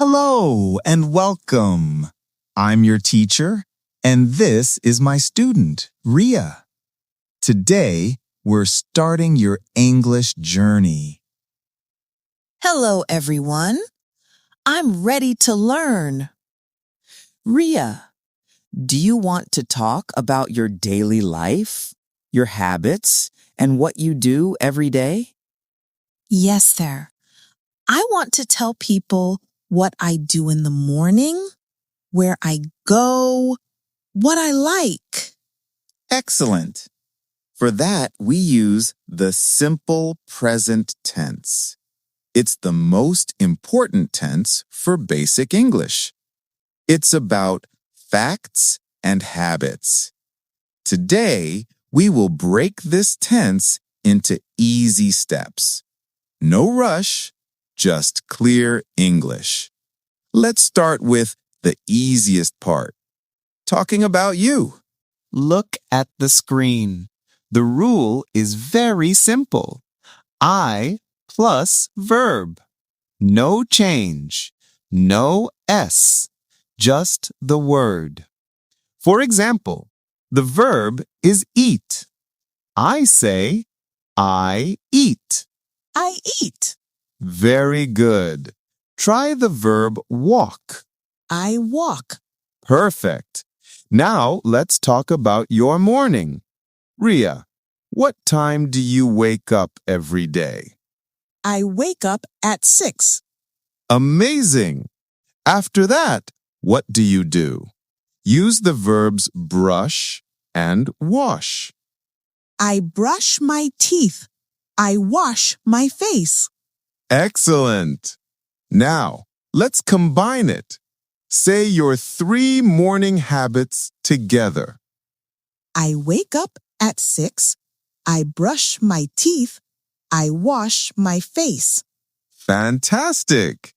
Hello and welcome. I'm your teacher, and this is my student, Riya. Today, we're starting your English journey. Hello, everyone. I'm ready to learn. Riya, do you want to talk about your daily life, your habits, and what you do every day? Yes, sir. I want to tell people what I do in the morning, where I go, what I like. Excellent. For that, we use the simple present tense. It's the most important tense for basic English. It's about facts and habits. Today, we will break this tense into easy steps. No rush, just clear English. Let's start with the easiest part, talking about you. Look at the screen. The rule is very simple. I plus verb. No change. No S. Just the word. For example, the verb is eat. I say, I eat. I eat. Very good. Try the verb walk. I walk. Perfect. Now let's talk about your morning. Riya, what time do you wake up every day? I wake up at 6. Amazing. After that, what do you do? Use the verbs brush and wash. I brush my teeth. I wash my face. Excellent. Now, let's combine it. Say your 3 morning habits together. I wake up at 6. I brush my teeth. I wash my face. Fantastic.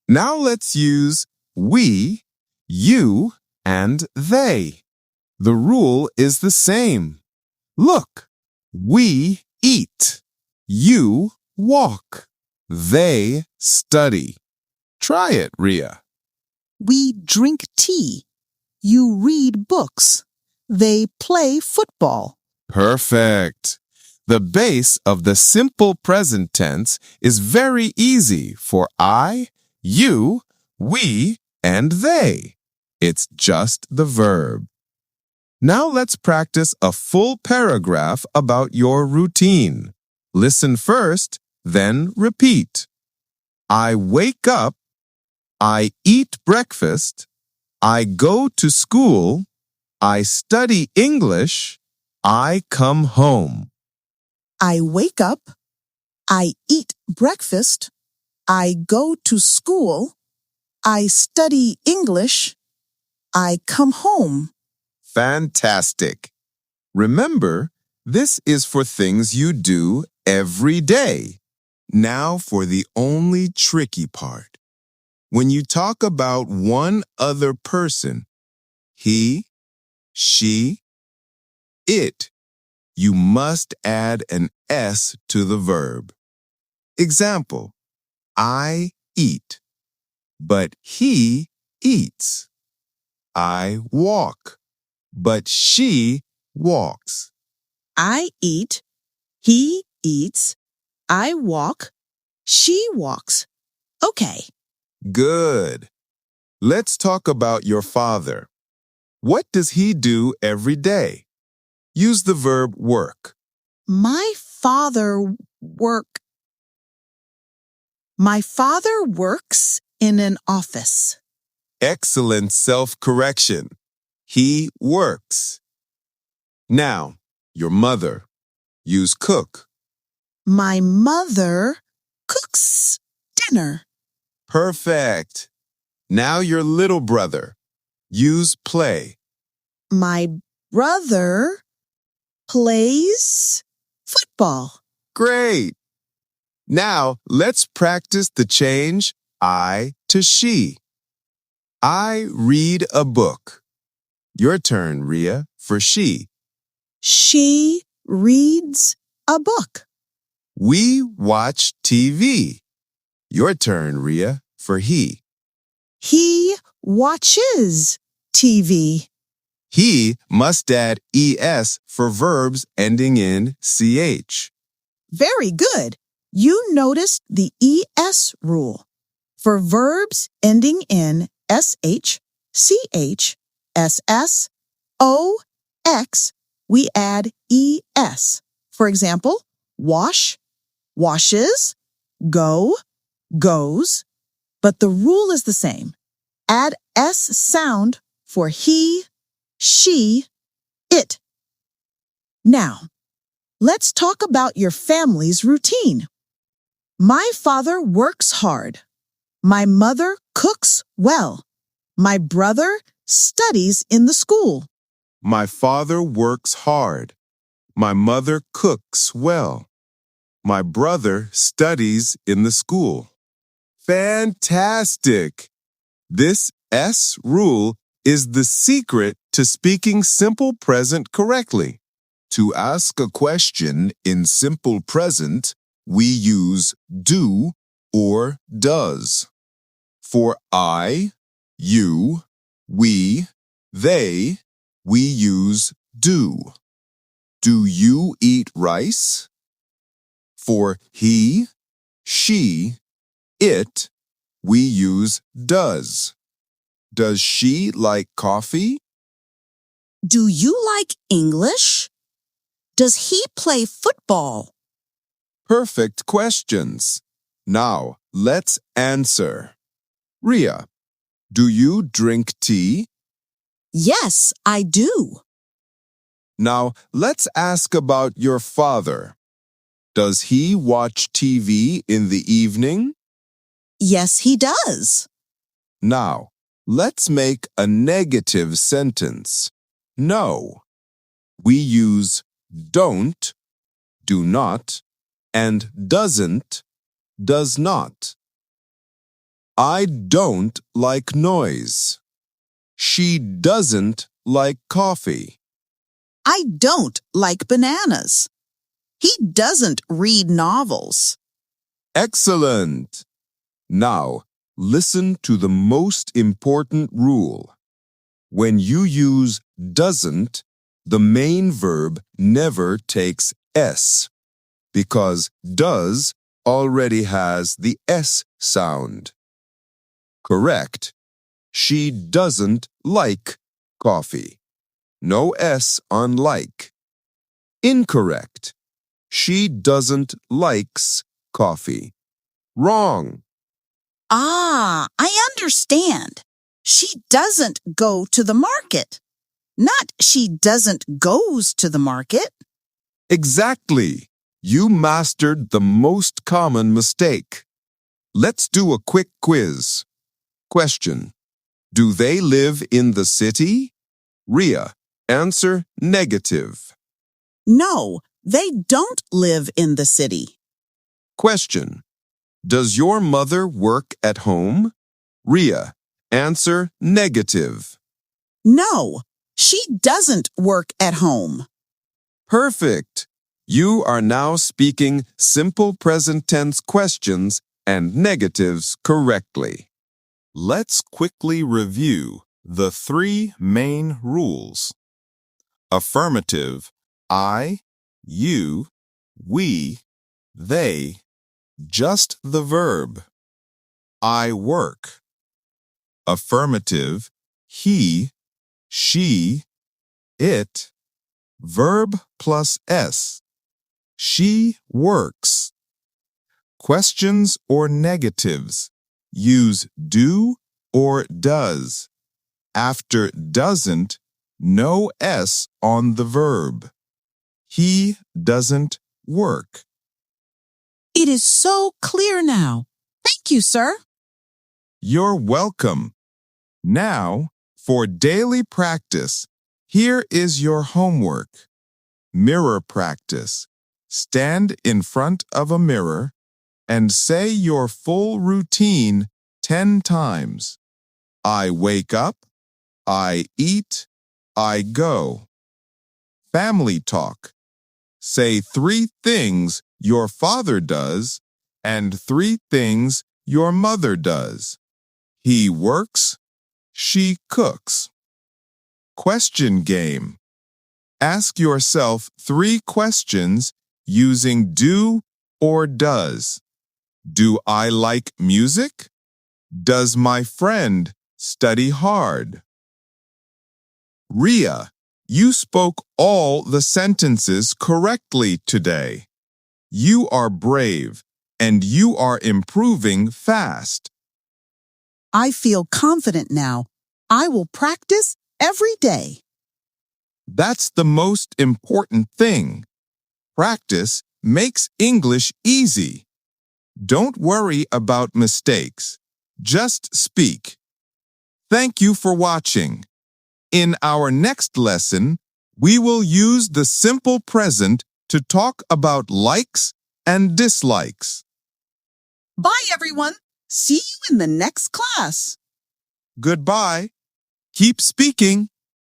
Now let's use we, you, and they. The rule is the same. Look, we eat. You walk. They study. Try it, Riya. We drink tea. You read books. They play football. Perfect. The base of the simple present tense is very easy for I, you, we, and they. It's just the verb. Now let's practice a full paragraph about your routine. Listen first, then repeat. I wake up. I eat breakfast. I go to school. I study English. I come home. I wake up. I eat breakfast. I go to school. I study English. I come home. Fantastic. Remember, this is for things you do every day. Now for the only tricky part. When you talk about one other person, he, she, it, you must add an S to the verb. Example, I eat, but he eats. I walk, but she walks. I eat. He eats. I walk. She walks. Okay. Good. Let's talk about your father. What does he do every day? Use the verb work. My father works in an office. Excellent self-correction. He works. Now, your mother. Use cook. My mother cooks dinner. Perfect. Now your little brother. Use play. My brother plays football. Great. Now let's practice the change I to she. I read a book. Your turn, Riya, for she. She reads a book. We watch TV. Your turn, Riya, for he. He watches TV. He must add es for verbs ending in ch. Very good. You noticed the ES rule. For verbs ending in SH, CH, SS, OX, we add ES. For example, wash, washes, go, goes. But the rule is the same. Add S sound for he, she, it. Now, let's talk about your family's routine. My father works hard. My mother cooks well. My brother studies in the school. My father works hard. My mother cooks well. My brother studies in the school. Fantastic! This S rule is the secret to speaking simple present correctly. To ask a question in simple present, we use do or does. For I, you, we, they, we use do. Do you eat rice? For he, she, it, we use does. Does she like coffee? Do you like English? Does he play football? Perfect questions. Now, let's answer. Riya, do you drink tea? Yes, I do. Now, let's ask about your father. Does he watch TV in the evening? Yes, he does. Now, let's make a negative sentence. No. We use don't, do not, and doesn't, does not. I don't like noise. She doesn't like coffee. I don't like bananas. He doesn't read novels. Excellent! Now, listen to the most important rule. When you use doesn't, the main verb never takes S, because does already has the S sound. Correct. She doesn't like coffee. No S on like. Incorrect. She doesn't likes coffee. Wrong. Ah, I understand. She doesn't go to the market. Not she doesn't goes to the market. Exactly. You mastered the most common mistake. Let's do a quick quiz. Question. Do they live in the city? Riya, answer negative. No, they don't live in the city. Question. Does your mother work at home? Riya, answer negative. No, she doesn't work at home. Perfect. You are now speaking simple present tense questions and negatives correctly. Let's quickly review the three main rules. Affirmative, I, you, we, they, just the verb. I work. Affirmative, he, she, it, verb plus S. She works. Questions or negatives. Use do or does. After doesn't, no S on the verb. He doesn't work. It is so clear now. Thank you, sir. You're welcome. Now, for daily practice, here is your homework. Mirror practice. Stand in front of a mirror and say your full routine 10 times. I wake up, I eat, I go. Family talk. Say 3 things your father does and 3 things your mother does. He works. She cooks. Question game. Ask yourself 3 questions using do or does. Do I like music? Does my friend study hard? Riya, you spoke all the sentences correctly today. You are brave and you are improving fast. I feel confident now. I will practice every day. That's the most important thing. Practice makes English easy. Don't worry about mistakes. Just speak. Thank you for watching. In our next lesson, we will use the simple present to talk about likes and dislikes. Bye, everyone. See you in the next class. Goodbye. Keep speaking.